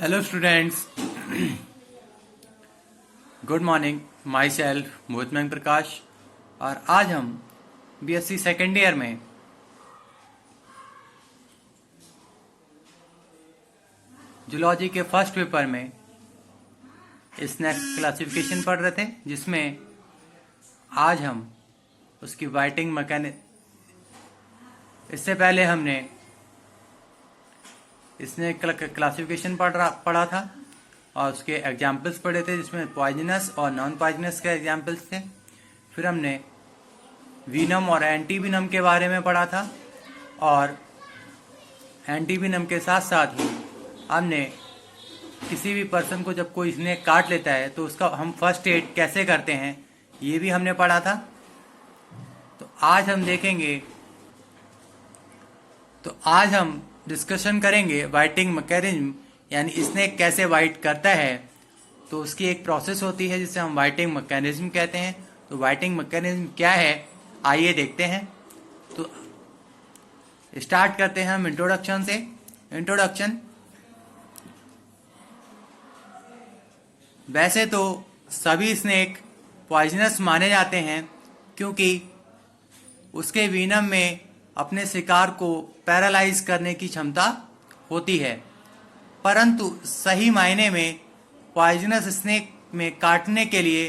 Hello students, good morning. My self मोहितमयंक प्रकाश। और आज हम बीएससी सेकेंड ईयर में जूलॉजी के फर्स्ट पेपर में स्नेक क्लासिफिकेशन पढ़ रहे थे, जिसमें आज हम उसकी वाइटिंग मैकेनिज्म, इससे पहले हमने स्नेक क्लासिफिकेशन पढ़ा था और उसके एग्जाम्पल्स पढ़े थे, जिसमें पॉइजनस और नॉन पॉइजनस के एग्जाम्पल्स थे। फिर हमने वीनम और एंटी वीनम के बारे में पढ़ा था, और एंटी वीनम के साथ साथ ही हमने किसी भी पर्सन को जब कोई स्नेक काट लेता है तो उसका हम फर्स्ट एड कैसे करते हैं, ये भी हमने पढ़ा था। तो आज हम डिस्कशन करेंगे वाइटिंग मैकेनिज्म, यानी स्नेक कैसे वाइट करता है। तो उसकी एक प्रोसेस होती है जिसे हम वाइटिंग मैकेनिज्म कहते हैं। तो वाइटिंग मैकेनिज्म क्या है, आइए देखते हैं। तो स्टार्ट करते हैं हम इंट्रोडक्शन से। इंट्रोडक्शन, वैसे तो सभी स्नेक पॉइजनस माने जाते हैं, क्योंकि उसके वीनम में अपने शिकार को पैरालाइज करने की क्षमता होती है, परंतु सही मायने में पॉइजनस स्नेक में काटने के लिए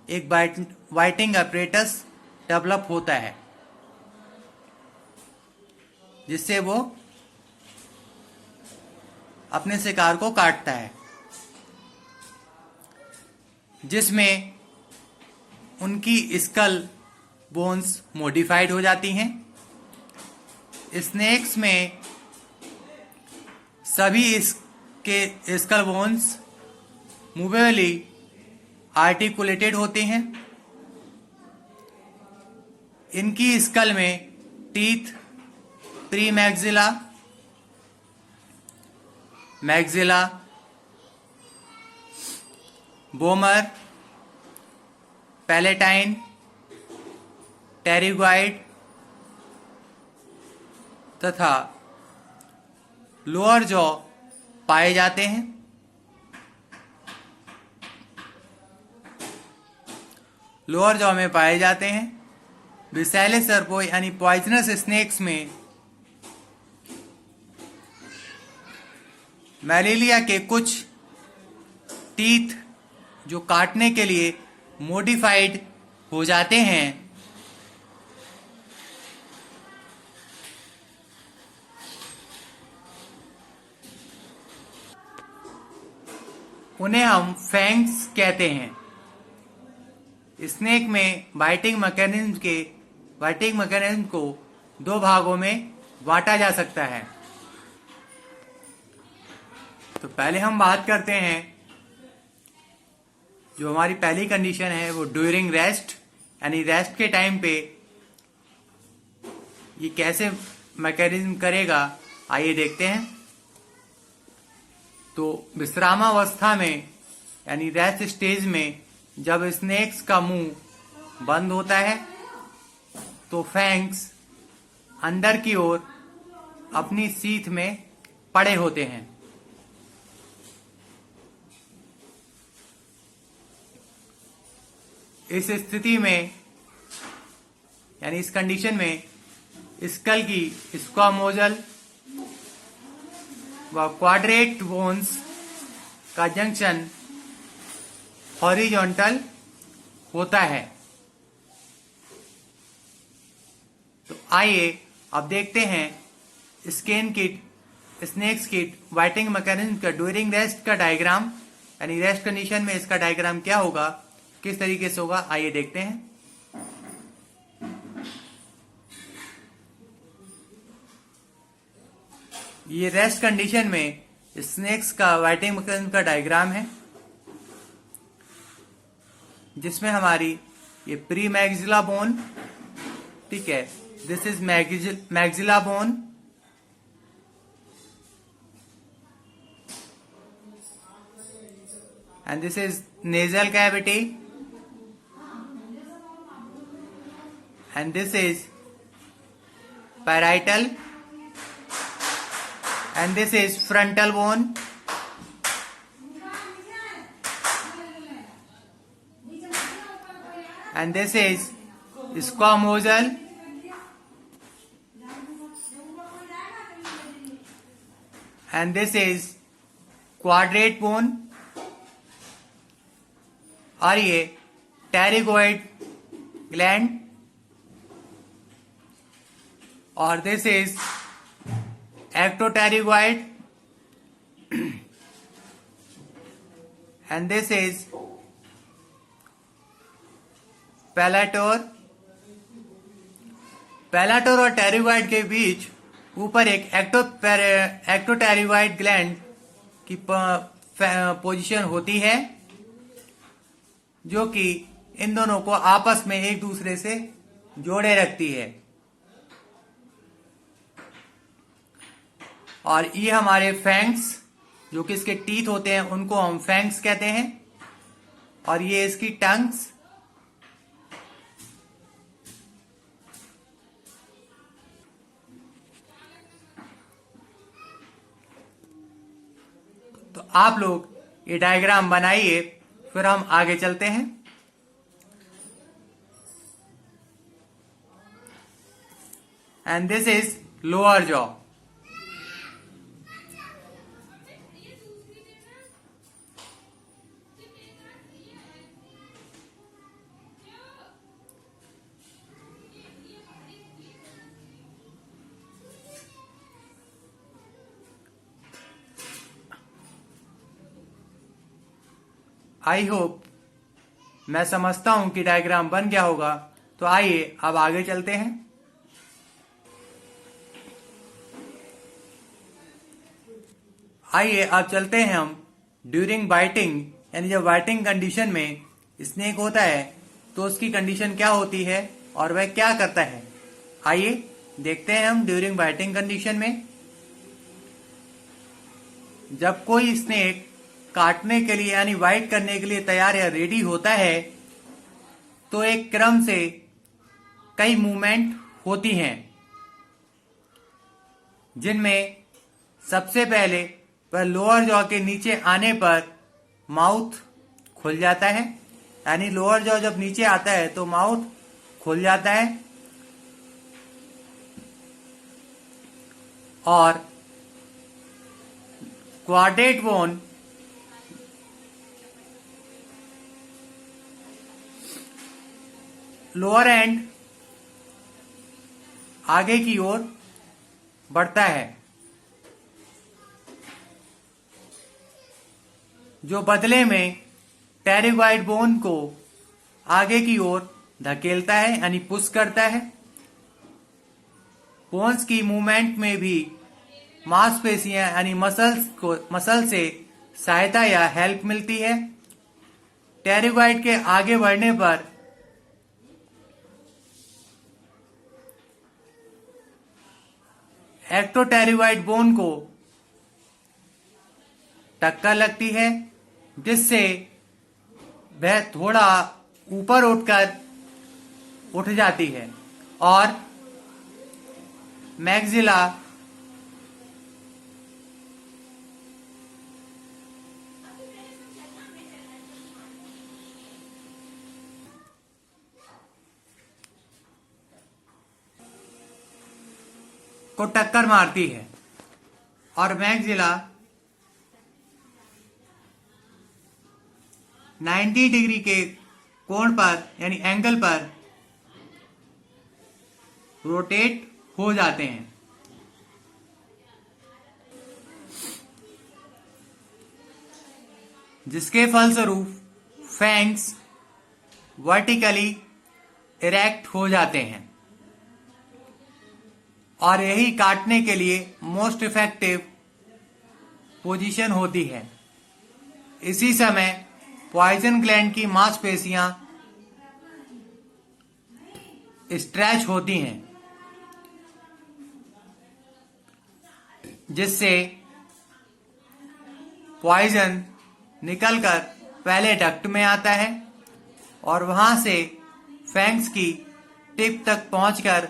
एक वाइटिंग apparatus डेवलप होता है, जिससे वो अपने शिकार को काटता है, जिसमें उनकी स्कल बोन्स मॉडिफाइड हो जाती हैं। स्नेक्स में सभी इसके स्कल बोन्स मूवेबली आर्टिकुलेटेड होते हैं। इनकी स्कल में teeth, pre maxilla, maxilla, bomber, palatine, pterygoid तथा लोअर जॉ पाए जाते हैं। लोअर जॉ में पाए जाते हैं। विसैले सर्पो यानी पॉइजनस स्नेक्स में मैलेरिया के कुछ टीथ जो काटने के लिए मॉडिफाइड हो जाते हैं, उन्हें हम फैंग्स कहते हैं। स्नेक में वाइटिंग मैकेनिज्म को दो भागों में बांटा जा सकता है। तो पहले हम बात करते हैं, जो हमारी पहली कंडीशन है वो ड्यूरिंग रेस्ट, यानी रेस्ट के टाइम पे ये कैसे मैकेनिज्म करेगा, आइए देखते हैं। तो विश्रामावस्था में यानी रेस्ट स्टेज में जब स्नेक्स का मुंह बंद होता है तो फैंग्स अंदर की ओर अपनी सीथ में पड़े होते हैं। इस स्थिति में यानी इस कंडीशन में स्कल की स्क्वामोजल व क्वाड्रेट बोन्स का जंक्शन हॉरिजॉन्टल होता है। तो आइए अब देखते हैं स्नेक्स किट वाइटिंग मैकेनिज्म का ड्यूरिंग रेस्ट का डायग्राम, यानी रेस्ट कंडीशन में इसका डायग्राम क्या होगा, किस तरीके से होगा, आइए देखते हैं। ये रेस्ट कंडीशन में स्नेक्स का वाइटिंग मैकेनिज्म का डायग्राम है, जिसमें हमारी ये प्री मैक्सिला बोन, ठीक है, this is maxilla bone, and this is nasal cavity, and this is parietal, and this is frontal bone, and this is squamosal, and this is quadrate bone, और ये pterygoid gland, और this is ectopterygoid, and this is पैलाटोर। पैलाटोर और pterygoid के बीच ऊपर एक एक्टोटेरिगॉइड gland की position होती है, जो कि इन दोनों को आपस में एक दूसरे से जोड़े रखती है। और ये हमारे फैंक्स, जो कि इसके टीथ होते हैं, उनको हम फैंक्स कहते हैं, और ये इसकी टंग्स। तो आप लोग ये डायग्राम बनाइए, फिर हम आगे चलते हैं। And this is lower jaw. I hope, मैं समझता हूं कि डायग्राम बन गया होगा। तो आइए अब आगे चलते हैं। आइए अब चलते हैं हम ड्यूरिंग बाइटिंग, यानी जब बाइटिंग कंडीशन में स्नेक होता है तो उसकी कंडीशन क्या होती है और वह क्या करता है। आइए देखते हैं हम ड्यूरिंग बाइटिंग कंडीशन में। जब कोई स्नेक काटने के लिए यानी बाइट करने के लिए तैयार या रेडी होता है, तो एक क्रम से कई मूवमेंट होती हैं, जिनमें सबसे पहले वह लोअर जॉ के नीचे आने पर माउथ खुल जाता है, यानी लोअर जॉ जब नीचे आता है तो माउथ खुल जाता है, और क्वाड्रेट बोन लोअर एंड आगे की ओर बढ़ता है, जो बदले में टेरिगॉइड बोन को आगे की ओर धकेलता है, यानी पुश करता है। बोन्स की मूवमेंट में भी मांसपेशियां यानी मसल से सहायता या हेल्प मिलती है। टेरिगॉइड के आगे बढ़ने पर एक्टोटेरिगॉइड बोन को टक्कर लगती है, जिससे वह थोड़ा ऊपर उठ जाती है, और मैक्सिला को टक्कर मारती है, और मैक्सिला 90 डिग्री के कोण पर यानी एंगल पर रोटेट हो जाते हैं, जिसके फलस्वरूप फैंग्स वर्टिकली इरेक्ट हो जाते हैं, और यही काटने के लिए मोस्ट इफेक्टिव पोजीशन होती है। इसी समय पॉइजन ग्लैंड की मांसपेशियां स्ट्रेच होती हैं, जिससे पॉइजन निकलकर पहले डक्ट में आता है, और वहां से फैंग्स की टिप तक पहुंचकर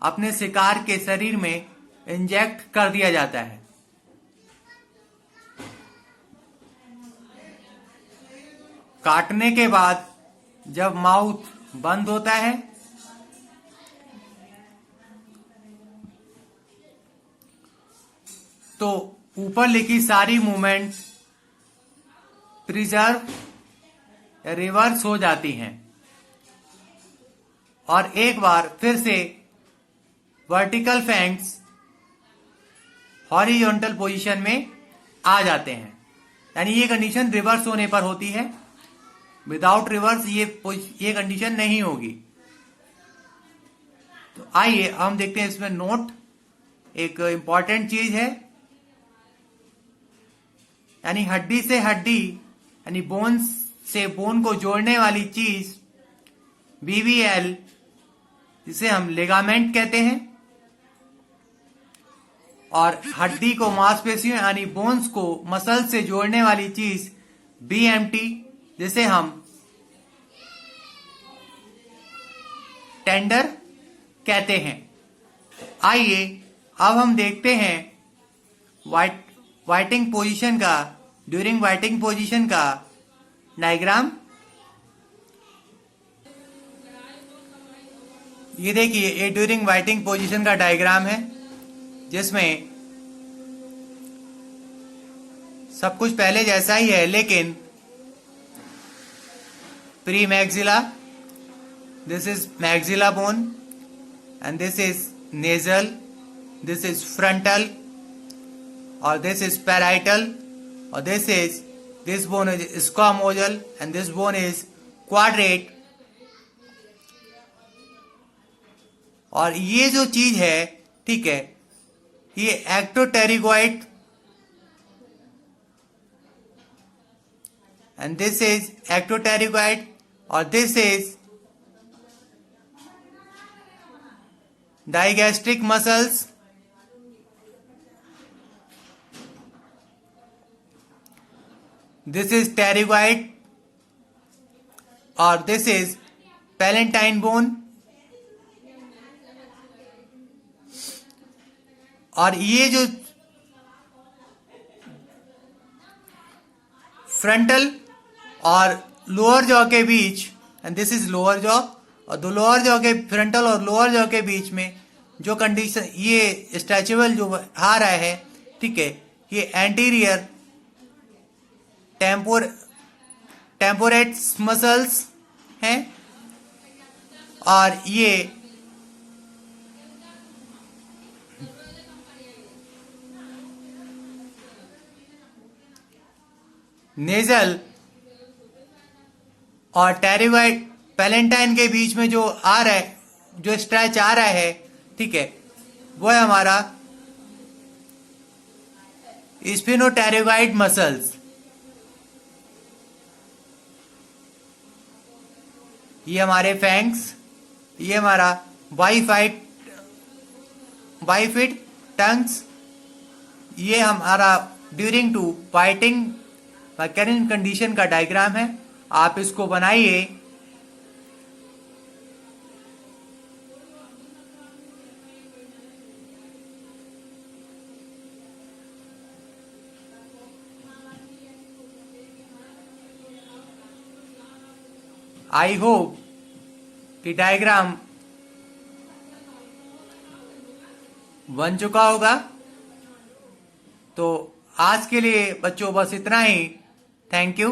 अपने शिकार के शरीर में इंजेक्ट कर दिया जाता है। काटने के बाद जब माउथ बंद होता है, तो ऊपर लिखी सारी मूवमेंट प्रिजर्व रिवर्स हो जाती हैं और एक बार फिर से वर्टिकल फैंक्स हॉरिजॉन्टल पोजीशन में आ जाते हैं। यानी ये कंडीशन रिवर्स होने पर होती है, विदाउट रिवर्स ये कंडीशन नहीं होगी। तो आइए हम देखते हैं इसमें नोट। एक इंपॉर्टेंट चीज है, यानी हड्डी से हड्डी यानी बोन से बोन को जोड़ने वाली चीज बीवीएल, जिसे हम लिगामेंट कहते हैं, और हड्डी को मांसपेशियों यानी बोन्स को मसल से जोड़ने वाली चीज बीएमटी, जिसे हम टेंडर कहते हैं। आइए अब हम देखते हैं वाइटिंग पोजीशन का, ड्यूरिंग वाइटिंग पोजीशन का डायग्राम। ये देखिए, ये ड्यूरिंग वाइटिंग पोजीशन का डायग्राम है, जिसमें सब कुछ पहले जैसा ही है, लेकिन pre maxilla, this is maxilla bone and this is nasal, this is frontal और दिस इज पैराइटल और this bone is squamosal and this bone is quadrate. और ये जो चीज है, ठीक है, ये ectopterygoid and this is ectopterygoid और this is digastric muscles. This is pterygoid और दिस इज पैलेंटाइन बोन। और ये जो फ्रंटल और लोअर जॉ के बीच, and this is lower jaw, और लोअर जॉ के फ्रंटल और लोअर जॉ के बीच में जो कंडीशन, ये स्ट्रेचेबल जो आ रहा है, ठीक है, ये एंटीरियर टेम्पोरेट्स मसल्स हैं और ये नेजल और टेरिगोइड पैलेंटाइन के बीच में जो आ रहा है, जो स्ट्रेच आ रहा है, ठीक है, वो है हमारा स्पिनोटेरिगोइड मसल्स। ये हमारे फैंक्स, ये हमारा बाइफिट टंग्स, ये हमारा ड्यूरिंग टू फाइटिंग करंट कंडीशन का डायग्राम है। आप इसको बनाइए। आई होप कि डायग्राम बन चुका होगा। तो आज के लिए बच्चों बस इतना ही। Thank you.